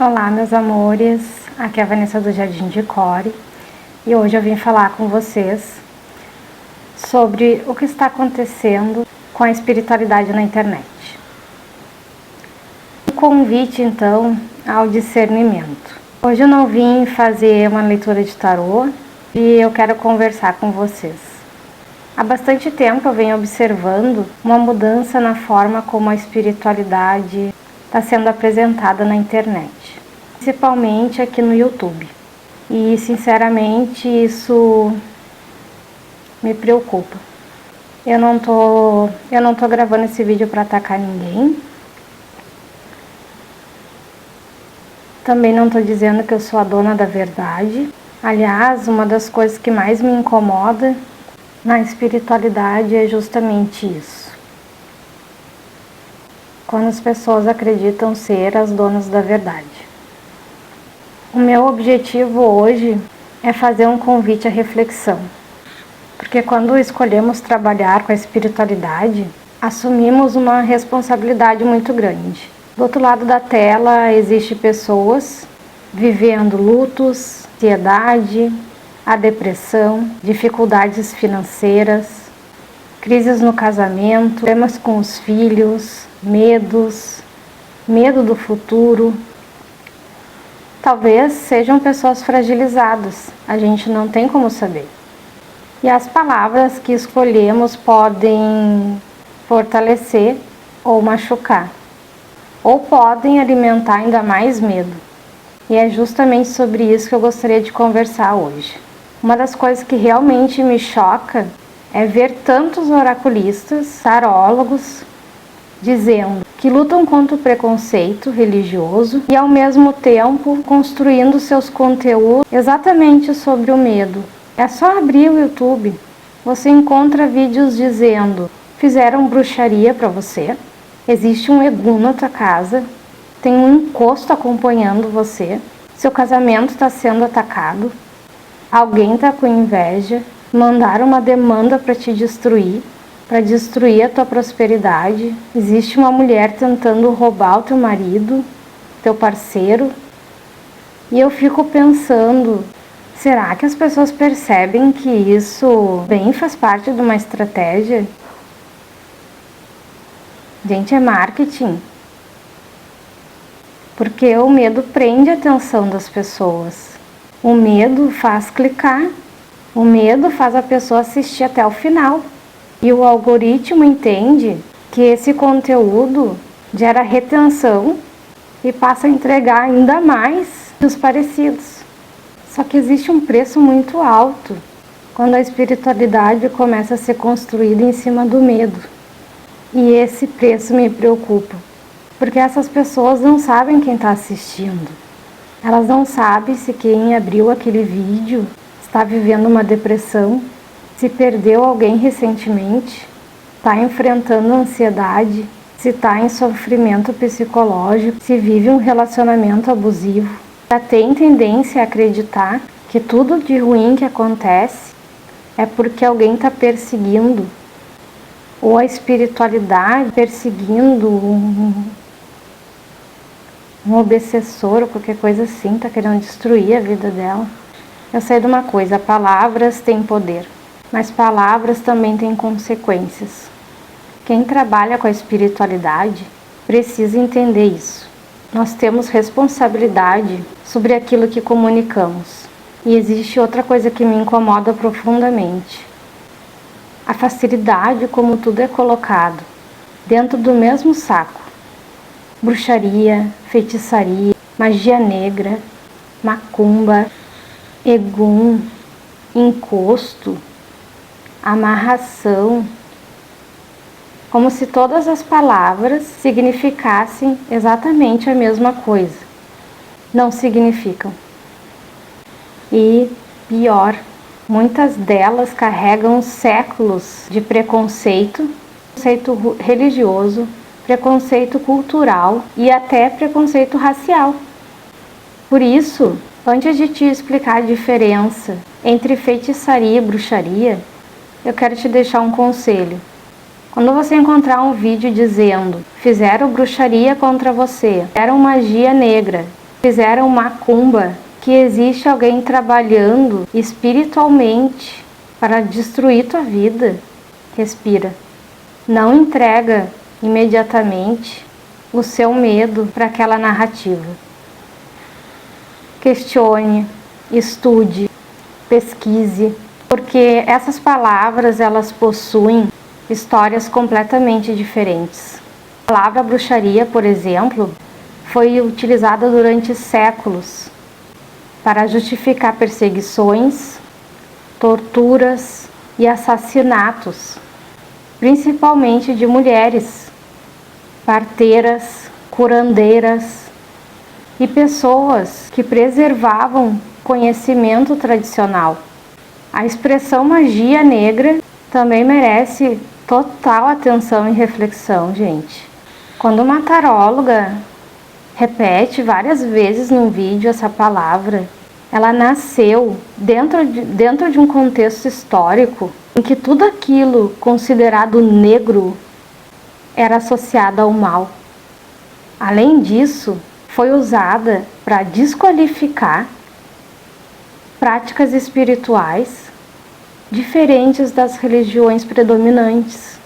Olá, meus amores, aqui é a Vanessa do Jardim de Core e hoje eu vim falar com vocês sobre o que está acontecendo com a espiritualidade na internet. Um convite então ao discernimento. Hoje eu não vim fazer uma leitura de tarô e eu quero conversar com vocês. Há bastante tempo eu venho observando uma mudança na forma como a espiritualidade está sendo apresentada na internet, principalmente aqui no YouTube. E sinceramente isso me preocupa. Eu não tô gravando esse vídeo para atacar ninguém. Também não tô dizendo que eu sou a dona da verdade. Aliás, uma das coisas que mais me incomoda na espiritualidade é justamente isso. Quando as pessoas acreditam ser as donas da verdade. O meu objetivo hoje é fazer um convite à reflexão. Porque quando escolhemos trabalhar com a espiritualidade, assumimos uma responsabilidade muito grande. Do outro lado da tela existem pessoas vivendo lutos, ansiedade, a depressão, dificuldades financeiras, crises no casamento, problemas com os filhos, medo do futuro. Talvez sejam pessoas fragilizadas, a gente não tem como saber. E as palavras que escolhemos podem fortalecer ou machucar, ou podem alimentar ainda mais medo. E é justamente sobre isso que eu gostaria de conversar hoje. Uma das coisas que realmente me choca é ver tantos oraculistas, tarólogos, dizendo que lutam contra o preconceito religioso e ao mesmo tempo construindo seus conteúdos exatamente sobre o medo. É só abrir o YouTube, você encontra vídeos dizendo: fizeram bruxaria para você, existe um egum na tua casa, tem um encosto acompanhando você, seu casamento está sendo atacado, alguém está com inveja, mandaram uma demanda para te destruir, para destruir a tua prosperidade, existe uma mulher tentando roubar o teu marido, teu parceiro. E eu fico pensando, será que as pessoas percebem que isso bem faz parte de uma estratégia? Gente, é marketing. Porque o medo prende a atenção das pessoas. O medo faz clicar. O medo faz a pessoa assistir até o final. E o algoritmo entende que esse conteúdo gera retenção e passa a entregar ainda mais dos parecidos. Só que existe um preço muito alto quando a espiritualidade começa a ser construída em cima do medo. E esse preço me preocupa, porque essas pessoas não sabem quem está assistindo. Elas não sabem se quem abriu aquele vídeo está vivendo uma depressão, se perdeu alguém recentemente, está enfrentando ansiedade, se está em sofrimento psicológico, se vive um relacionamento abusivo. Já tem tendência a acreditar que tudo de ruim que acontece é porque alguém está perseguindo, ou a espiritualidade perseguindo um obsessor ou qualquer coisa assim, está querendo destruir a vida dela. Eu sei de uma coisa, palavras têm poder, mas palavras também têm consequências. Quem trabalha com a espiritualidade precisa entender isso. Nós temos responsabilidade sobre aquilo que comunicamos. E existe outra coisa que me incomoda profundamente. A facilidade como tudo é colocado dentro do mesmo saco. Bruxaria, feitiçaria, magia negra, macumba, egum, encosto, amarração. Como se todas as palavras significassem exatamente a mesma coisa. Não significam. E pior, muitas delas carregam séculos de preconceito religioso, preconceito cultural e até preconceito racial. Por isso, antes de te explicar a diferença entre feitiçaria e bruxaria, eu quero te deixar um conselho. Quando você encontrar um vídeo dizendo: fizeram bruxaria contra você, fizeram magia negra, fizeram macumba, que existe alguém trabalhando espiritualmente para destruir tua vida, respira. Não entrega imediatamente o seu medo para aquela narrativa. Questione, estude, pesquise, porque essas palavras elas possuem histórias completamente diferentes. A palavra bruxaria, por exemplo, foi utilizada durante séculos para justificar perseguições, torturas e assassinatos, principalmente de mulheres, parteiras, curandeiras e pessoas que preservavam conhecimento tradicional. A expressão magia negra também merece total atenção e reflexão, gente. Quando uma taróloga repete várias vezes num vídeo essa palavra, ela nasceu dentro de um contexto histórico em que tudo aquilo considerado negro era associado ao mal. Além disso, foi usada para desqualificar práticas espirituais diferentes das religiões predominantes.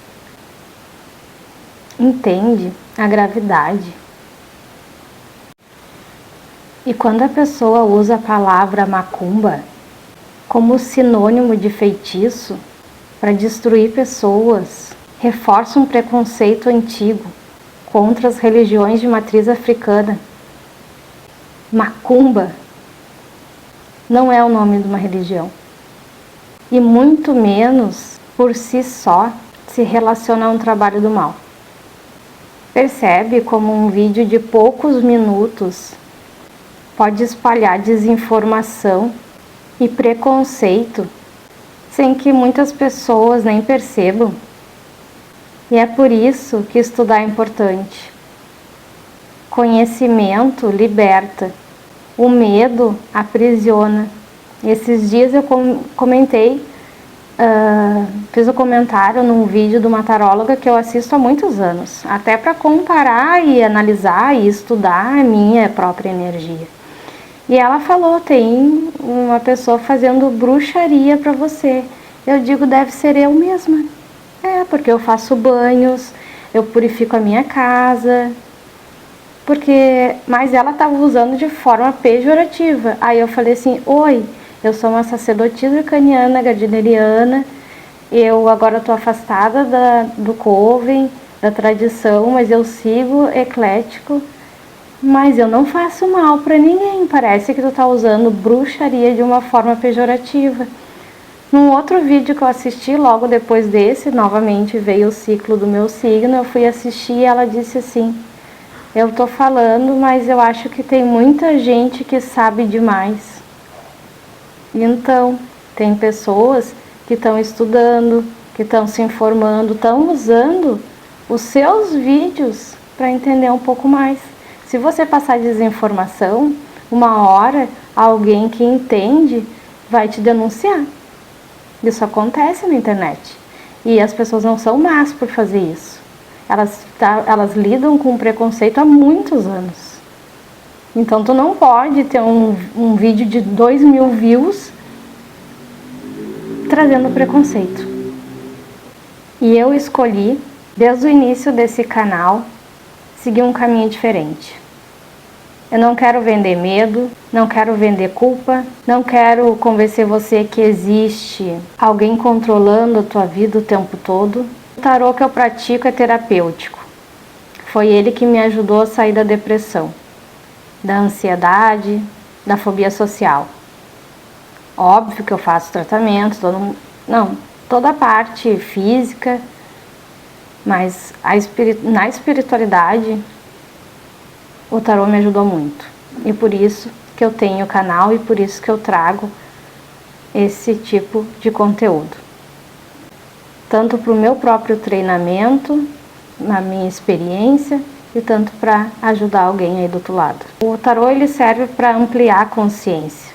Entende a gravidade? E quando a pessoa usa a palavra macumba como sinônimo de feitiço para destruir pessoas, reforça um preconceito antigo contra as religiões de matriz africana. Macumba não é o nome de uma religião. E muito menos, por si só, se relaciona a um trabalho do mal. Percebe como um vídeo de poucos minutos pode espalhar desinformação e preconceito sem que muitas pessoas nem percebam. E é por isso que estudar é importante. Conhecimento liberta, o medo aprisiona. Esses dias eu comentei, fiz um comentário num vídeo de uma taróloga que eu assisto há muitos anos, até para comparar e analisar e estudar a minha própria energia. E ela falou, tem uma pessoa fazendo bruxaria para você. Eu digo, deve ser eu mesma. Porque eu faço banhos, eu purifico a minha casa. Mas ela estava usando de forma pejorativa. Aí eu falei assim, oi, eu sou uma sacerdotisa urcaniana, gardneriana. Eu agora estou afastada do coven, da tradição, mas eu sigo eclético. Mas eu não faço mal para ninguém. Parece que tu tá usando bruxaria de uma forma pejorativa. Num outro vídeo que eu assisti, logo depois desse, novamente veio o ciclo do meu signo, eu fui assistir e ela disse assim, eu tô falando, mas eu acho que tem muita gente que sabe demais. Então, tem pessoas que estão estudando, que estão se informando, estão usando os seus vídeos para entender um pouco mais. Se você passar desinformação, uma hora alguém que entende vai te denunciar. Isso acontece na internet. E as pessoas não são más por fazer isso. Elas lidam com preconceito há muitos anos. Então tu não pode ter um vídeo de 2.000 views trazendo preconceito. E eu escolhi, desde o início desse canal, seguir um caminho diferente. Eu não quero vender medo, não quero vender culpa, não quero convencer você que existe alguém controlando a tua vida o tempo todo. O tarô que eu pratico é terapêutico. Foi ele que me ajudou a sair da depressão, da ansiedade, da fobia social. Óbvio que eu faço tratamento, toda a parte física, mas na espiritualidade o tarô me ajudou muito. E por isso que eu tenho o canal e por isso que eu trago esse tipo de conteúdo. Tanto para o meu próprio treinamento, na minha experiência, e tanto para ajudar alguém aí do outro lado. O tarô ele serve para ampliar a consciência,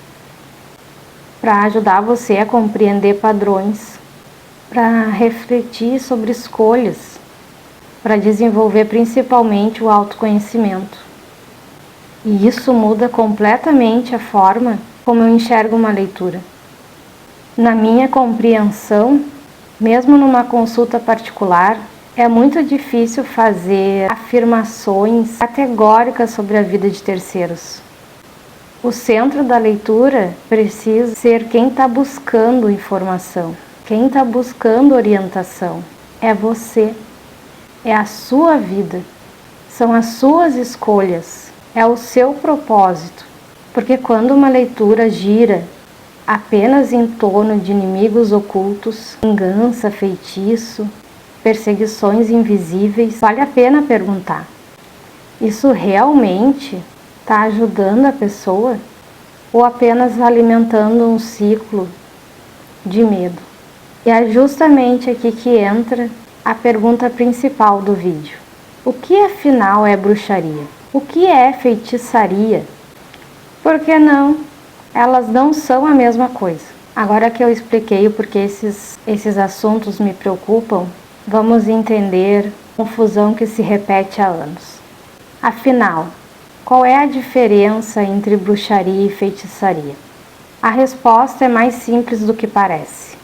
para ajudar você a compreender padrões, para refletir sobre escolhas, para desenvolver principalmente o autoconhecimento. E isso muda completamente a forma como eu enxergo uma leitura. Na minha compreensão, mesmo numa consulta particular, é muito difícil fazer afirmações categóricas sobre a vida de terceiros. O centro da leitura precisa ser quem está buscando informação, quem está buscando orientação. É você, é a sua vida, são as suas escolhas, é o seu propósito. Porque quando uma leitura gira apenas em torno de inimigos ocultos, vingança, feitiço, perseguições invisíveis, vale a pena perguntar: isso realmente está ajudando a pessoa ou apenas alimentando um ciclo de medo? E é justamente aqui que entra a pergunta principal do vídeo. O que afinal é bruxaria? O que é feitiçaria? Por que não? Elas não são a mesma coisa. Agora que eu expliquei o porquê esses assuntos me preocupam, vamos entender a confusão que se repete há anos. Afinal, qual é a diferença entre bruxaria e feitiçaria? A resposta é mais simples do que parece.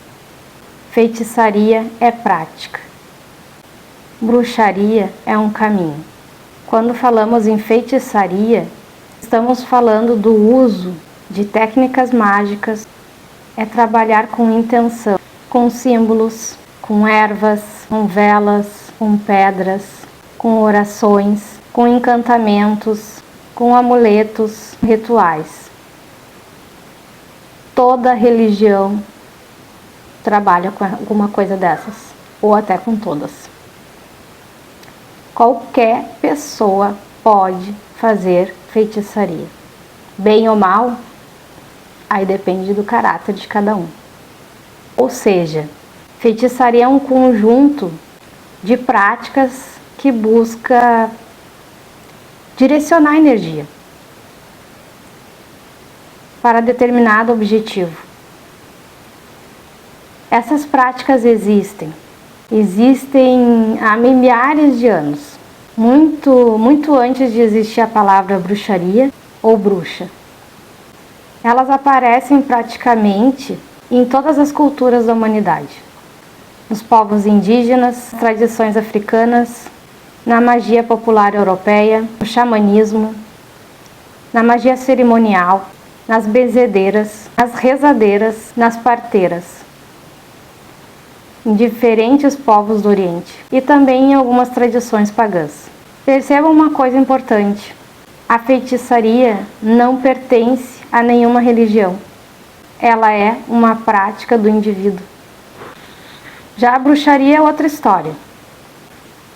Feitiçaria é prática. Bruxaria é um caminho. Quando falamos em feitiçaria, estamos falando do uso de técnicas mágicas, é trabalhar com intenção, com símbolos, com ervas, com velas, com pedras, com orações, com encantamentos, com amuletos, rituais. Toda religião trabalha com alguma coisa dessas, ou até com todas. Qualquer pessoa pode fazer feitiçaria. Bem ou mal, aí depende do caráter de cada um. Ou seja, feitiçaria é um conjunto de práticas que busca direcionar a energia para determinado objetivo. Essas práticas existem há milhares de anos, muito antes de existir a palavra bruxaria ou bruxa. Elas aparecem praticamente em todas as culturas da humanidade, nos povos indígenas, tradições africanas, na magia popular europeia, no xamanismo, na magia cerimonial, nas benzedeiras, nas rezadeiras, nas parteiras, em diferentes povos do Oriente e também em algumas tradições pagãs. Percebam uma coisa importante: a feitiçaria não pertence a nenhuma religião. Ela é uma prática do indivíduo. Já a bruxaria é outra história.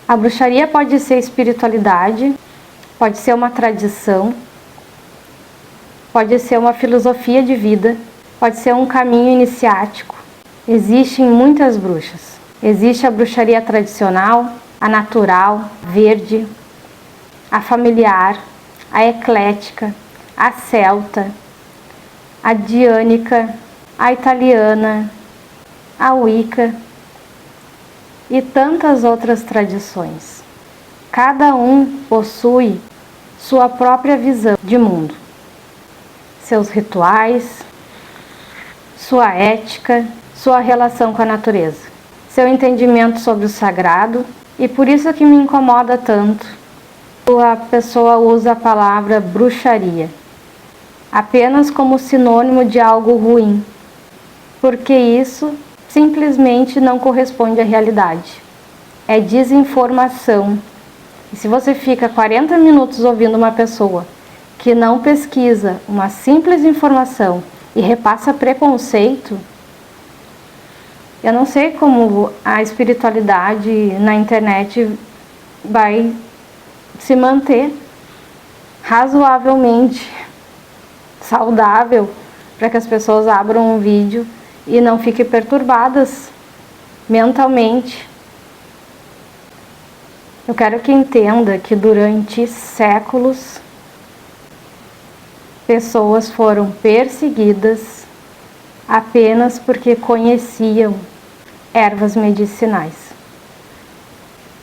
A bruxaria pode ser espiritualidade, pode ser uma tradição, pode ser uma filosofia de vida, pode ser um caminho iniciático. Existem muitas bruxas. Existe a bruxaria tradicional, a natural, verde, a familiar, a eclética, a celta, a diânica, a italiana, a wicca e tantas outras tradições. Cada um possui sua própria visão de mundo, seus rituais, sua ética, sua relação com a natureza, seu entendimento sobre o sagrado, e por isso que me incomoda tanto a pessoa usa a palavra bruxaria apenas como sinônimo de algo ruim, porque isso simplesmente não corresponde à realidade. É desinformação. E se você fica 40 minutos ouvindo uma pessoa que não pesquisa uma simples informação e repassa preconceito, eu não sei como a espiritualidade na internet vai se manter razoavelmente saudável para que as pessoas abram um vídeo e não fiquem perturbadas mentalmente. Eu quero que entenda que durante séculos pessoas foram perseguidas apenas porque conheciam ervas medicinais,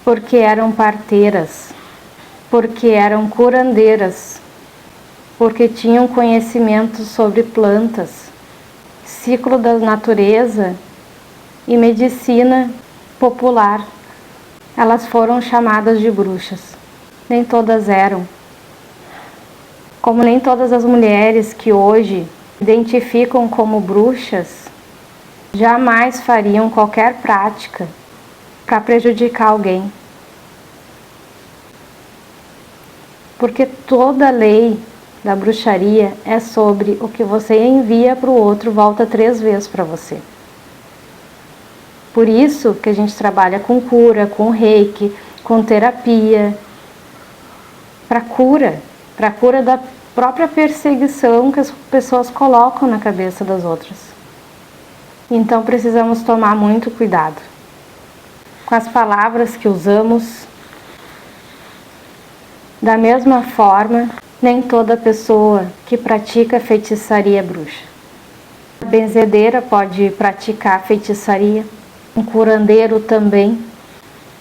porque eram parteiras, porque eram curandeiras, porque tinham conhecimento sobre plantas, ciclo da natureza e medicina popular. Elas foram chamadas de bruxas. Nem todas eram. Como nem todas as mulheres que hoje identificam como bruxas jamais fariam qualquer prática para prejudicar alguém. Porque toda lei da bruxaria é sobre o que você envia para o outro volta 3 vezes para você. Por isso que a gente trabalha com cura, com reiki, com terapia, para cura da própria perseguição que as pessoas colocam na cabeça das outras. Então precisamos tomar muito cuidado com as palavras que usamos. Da mesma forma, nem toda pessoa que pratica feitiçaria é bruxa. A benzedeira pode praticar feitiçaria, um curandeiro também,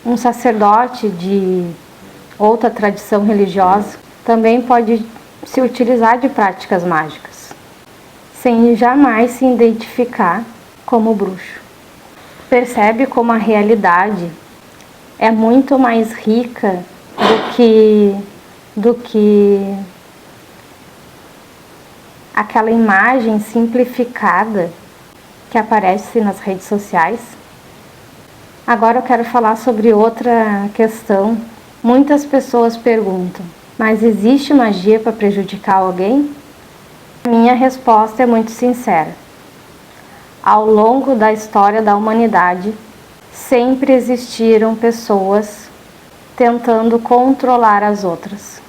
um sacerdote de outra tradição religiosa também pode se utilizar de práticas mágicas, sem jamais se identificar como bruxo. Percebe como a realidade é muito mais rica do que aquela imagem simplificada que aparece nas redes sociais? Agora eu quero falar sobre outra questão. Muitas pessoas perguntam: mas existe magia para prejudicar alguém? Minha resposta é muito sincera. Ao longo da história da humanidade, sempre existiram pessoas tentando controlar as outras.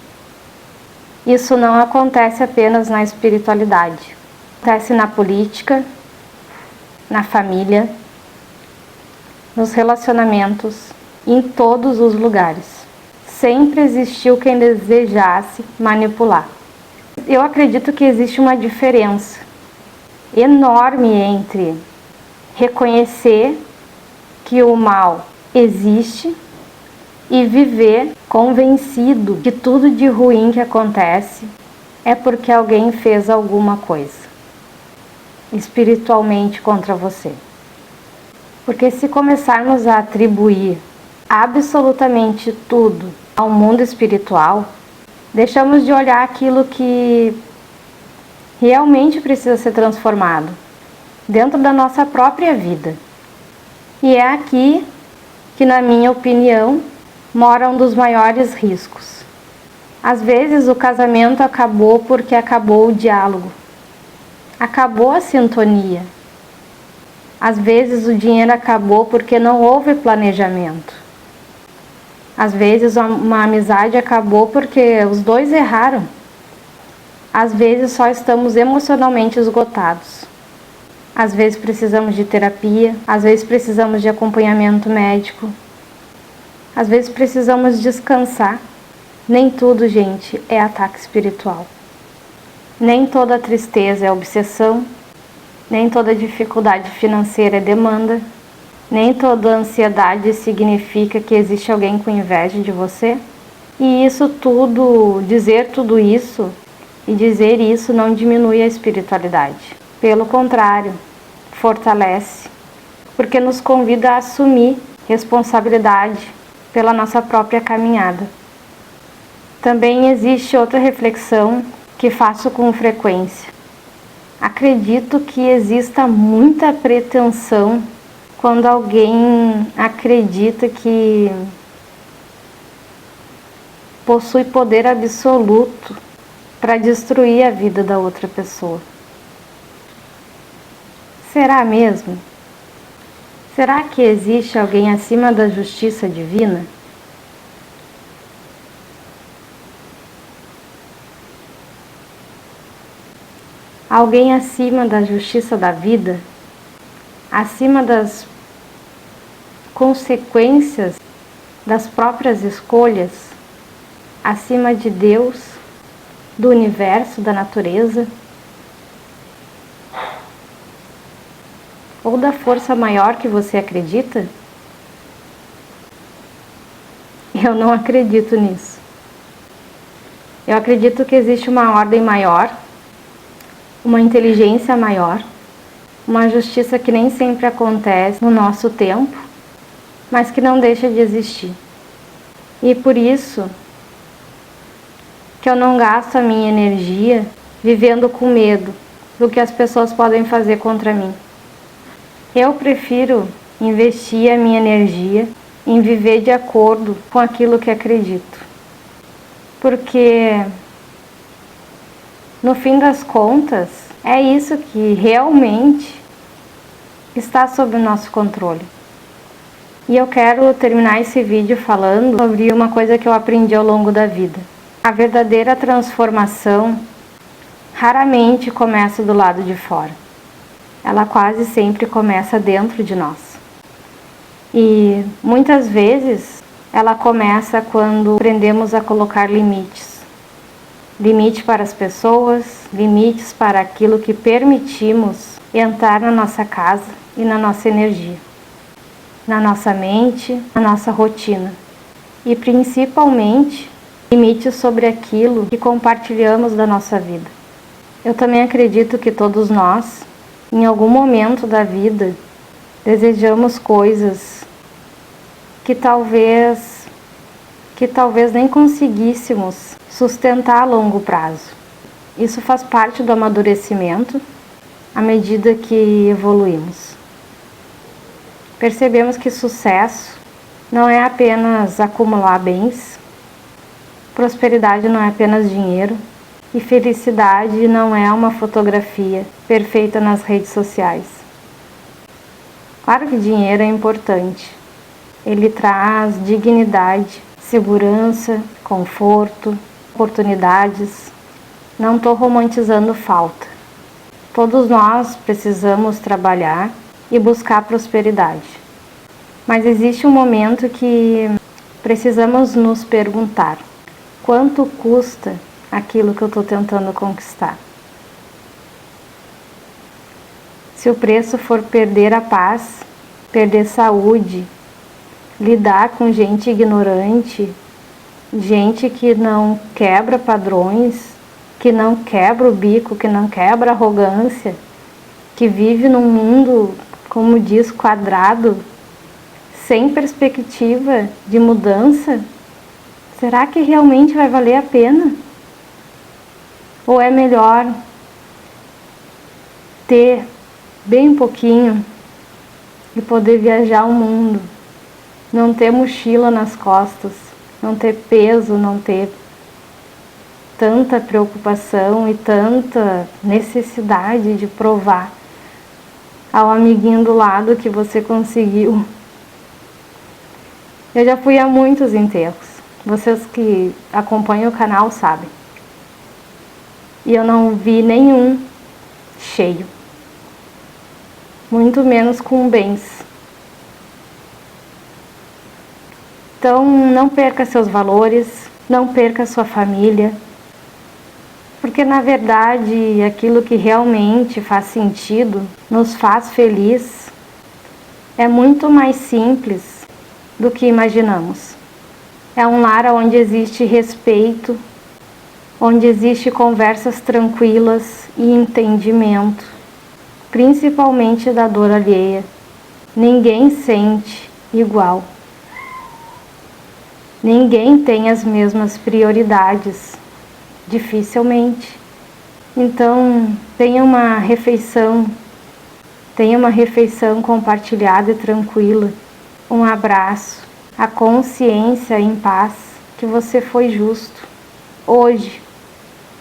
Isso não acontece apenas na espiritualidade. Acontece na política, na família, nos relacionamentos, em todos os lugares. Sempre existiu quem desejasse manipular. Eu acredito que existe uma diferença enorme entre reconhecer que o mal existe e viver convencido que tudo de ruim que acontece é porque alguém fez alguma coisa espiritualmente contra você. Porque se começarmos a atribuir absolutamente tudo ao mundo espiritual, deixamos de olhar aquilo que realmente precisa ser transformado dentro da nossa própria vida. E é aqui que, na minha opinião, mora um dos maiores riscos. Às vezes o casamento acabou porque acabou o diálogo, acabou a sintonia. Às vezes o dinheiro acabou porque não houve planejamento. Às vezes uma amizade acabou porque os dois erraram. Às vezes só estamos emocionalmente esgotados. Às vezes precisamos de terapia, às vezes precisamos de acompanhamento médico. Às vezes precisamos descansar. Nem tudo, gente, é ataque espiritual. Nem toda tristeza é obsessão. Nem toda dificuldade financeira é demanda. Nem toda ansiedade significa que existe alguém com inveja de você. E isso tudo, dizer tudo isso e dizer isso não diminui a espiritualidade. Pelo contrário, fortalece, porque nos convida a assumir responsabilidade pela nossa própria caminhada. Também existe outra reflexão que faço com frequência. Acredito que exista muita pretensão quando alguém acredita que possui poder absoluto para destruir a vida da outra pessoa. Será mesmo? Será que existe alguém acima da justiça divina? Alguém acima da justiça da vida? Acima das consequências das próprias escolhas? Acima de Deus, do universo, da natureza? Ou da força maior que você acredita? Eu não acredito nisso. Eu acredito que existe uma ordem maior, uma inteligência maior, uma justiça que nem sempre acontece no nosso tempo, mas que não deixa de existir. E por isso que eu não gasto a minha energia vivendo com medo do que as pessoas podem fazer contra mim. Eu prefiro investir a minha energia em viver de acordo com aquilo que acredito. Porque, no fim das contas, é isso que realmente está sob o nosso controle. E eu quero terminar esse vídeo falando sobre uma coisa que eu aprendi ao longo da vida. A verdadeira transformação raramente começa do lado de fora. Ela quase sempre começa dentro de nós. E muitas vezes ela começa quando aprendemos a colocar limites. Limite para as pessoas, limites para aquilo que permitimos entrar na nossa casa e na nossa energia, na nossa mente, na nossa rotina. E principalmente, limites sobre aquilo que compartilhamos da nossa vida. Eu também acredito que todos nós, em algum momento da vida, desejamos coisas que talvez nem conseguíssemos sustentar a longo prazo. Isso faz parte do amadurecimento à medida que evoluímos. Percebemos que sucesso não é apenas acumular bens, prosperidade não é apenas dinheiro, e felicidade não é uma fotografia perfeita nas redes sociais. Claro que dinheiro é importante. Ele traz dignidade, segurança, conforto, oportunidades. Não estou romantizando falta. Todos nós precisamos trabalhar e buscar prosperidade. Mas existe um momento que precisamos nos perguntar: quanto custa aquilo que eu estou tentando conquistar? Se o preço for perder a paz, perder saúde, lidar com gente ignorante, gente que não quebra padrões, que não quebra o bico, que não quebra a arrogância, que vive num mundo, como diz, quadrado, sem perspectiva de mudança, será que realmente vai valer a pena? Ou é melhor ter bem pouquinho e poder viajar o mundo, não ter mochila nas costas, não ter peso, não ter tanta preocupação e tanta necessidade de provar ao amiguinho do lado que você conseguiu. Eu já fui a muitos enterros, vocês que acompanham o canal sabem, e eu não vi nenhum cheio, muito menos com bens. Então não perca seus valores, não perca sua família, porque na verdade aquilo que realmente faz sentido, nos faz feliz, é muito mais simples do que imaginamos. É um lar onde existe respeito, onde existe conversas tranquilas e entendimento, principalmente da dor alheia. Ninguém sente igual. Ninguém tem as mesmas prioridades, dificilmente. Então, tenha uma refeição compartilhada e tranquila, um abraço, a consciência em paz que você foi justo. Hoje,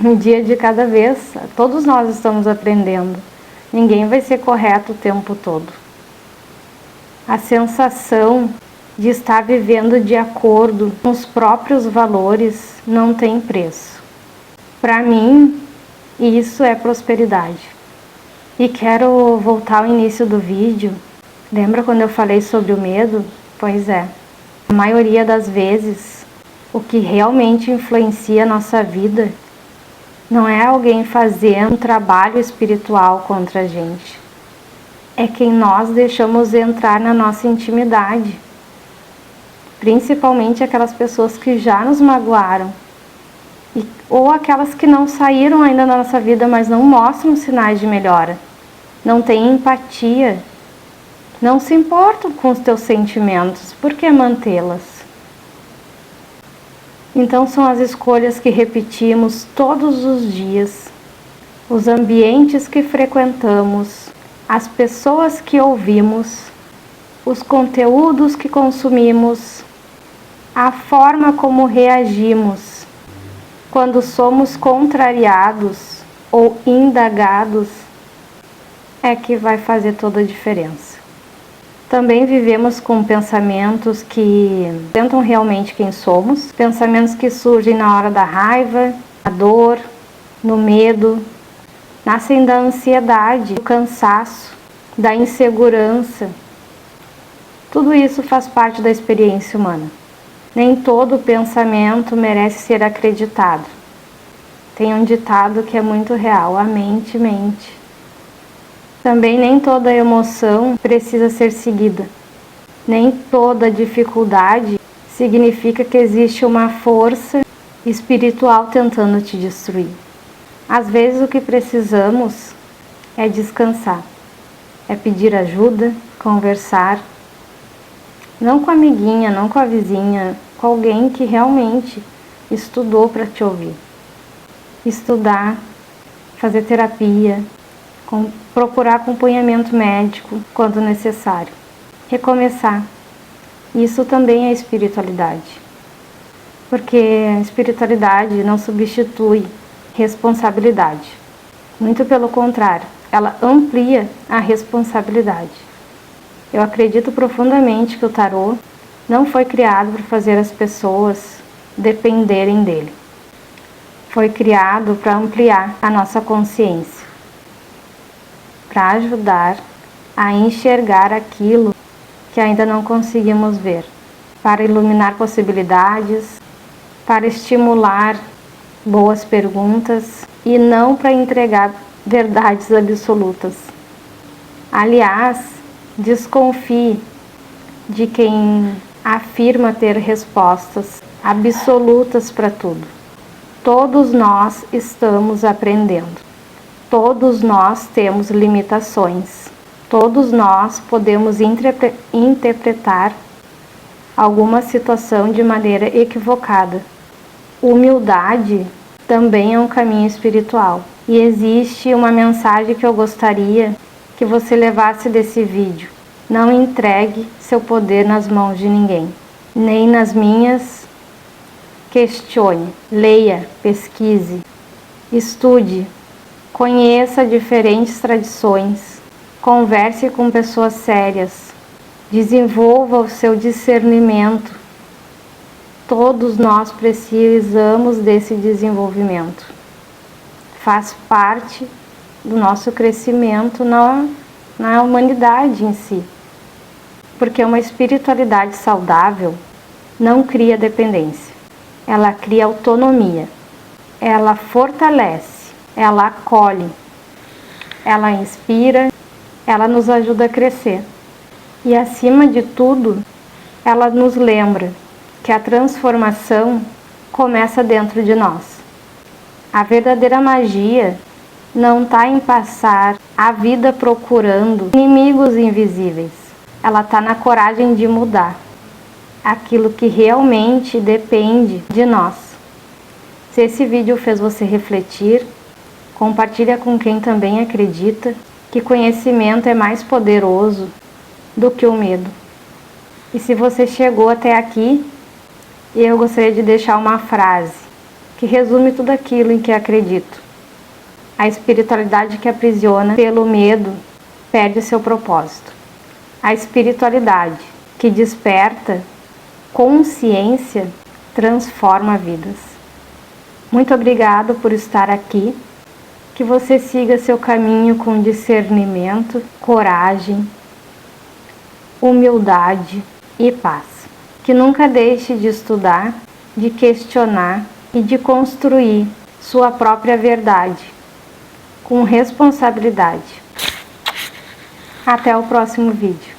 um dia de cada vez, todos nós estamos aprendendo. Ninguém vai ser correto o tempo todo. A sensação de estar vivendo de acordo com os próprios valores não tem preço. Para mim, isso é prosperidade. E quero voltar ao início do vídeo. Lembra quando eu falei sobre o medo? Pois é. A maioria das vezes, o que realmente influencia a nossa vida não é alguém fazendo um trabalho espiritual contra a gente. É quem nós deixamos entrar na nossa intimidade. Principalmente aquelas pessoas que já nos magoaram e ou aquelas que não saíram ainda da nossa vida, mas não mostram sinais de melhora, não têm empatia, não se importam com os teus sentimentos, por que mantê-las? Então são as escolhas que repetimos todos os dias, os ambientes que frequentamos, as pessoas que ouvimos, os conteúdos que consumimos, a forma como reagimos quando somos contrariados ou indagados é que vai fazer toda a diferença. Também vivemos com pensamentos que representam realmente quem somos, pensamentos que surgem na hora da raiva, da dor, no medo, nascem da ansiedade, do cansaço, da insegurança. Tudo isso faz parte da experiência humana. Nem todo pensamento merece ser acreditado. Tem um ditado que é muito real: a mente mente. Também nem toda emoção precisa ser seguida. Nem toda dificuldade significa que existe uma força espiritual tentando te destruir. Às vezes o que precisamos é descansar, é pedir ajuda, conversar, não com a amiguinha, não com a vizinha, com alguém que realmente estudou para te ouvir. Estudar, fazer terapia, procurar acompanhamento médico quando necessário. Recomeçar. Isso também é espiritualidade. Porque a espiritualidade não substitui responsabilidade. Muito pelo contrário, ela amplia a responsabilidade. Eu acredito profundamente que o tarô não foi criado para fazer as pessoas dependerem dele. Foi criado para ampliar a nossa consciência, para ajudar a enxergar aquilo que ainda não conseguimos ver, para iluminar possibilidades, para estimular boas perguntas e não para entregar verdades absolutas. Aliás, desconfie de quem afirma ter respostas absolutas para tudo. Todos nós estamos aprendendo. Todos nós temos limitações. Todos nós podemos interpretar alguma situação de maneira equivocada. Humildade também é um caminho espiritual. E existe uma mensagem que eu gostaria que você levasse desse vídeo. Não entregue seu poder nas mãos de ninguém, nem nas minhas. Questione, leia, pesquise, estude, conheça diferentes tradições, converse com pessoas sérias, desenvolva o seu discernimento. Todos nós precisamos desse desenvolvimento. Faz parte do nosso crescimento na humanidade em si. Porque uma espiritualidade saudável não cria dependência. Ela cria autonomia. Ela fortalece. Ela acolhe. Ela inspira. Ela nos ajuda a crescer. E acima de tudo, ela nos lembra que a transformação começa dentro de nós. A verdadeira magia não está em passar a vida procurando inimigos invisíveis. Ela está na coragem de mudar aquilo que realmente depende de nós. Se esse vídeo fez você refletir, compartilha com quem também acredita que conhecimento é mais poderoso do que o medo. E se você chegou até aqui, eu gostaria de deixar uma frase que resume tudo aquilo em que acredito. A espiritualidade que aprisiona pelo medo perde seu propósito. A espiritualidade que desperta consciência transforma vidas. Muito obrigado por estar aqui. Que você siga seu caminho com discernimento, coragem, humildade e paz. Que nunca deixe de estudar, de questionar e de construir sua própria verdade com responsabilidade. Até o próximo vídeo.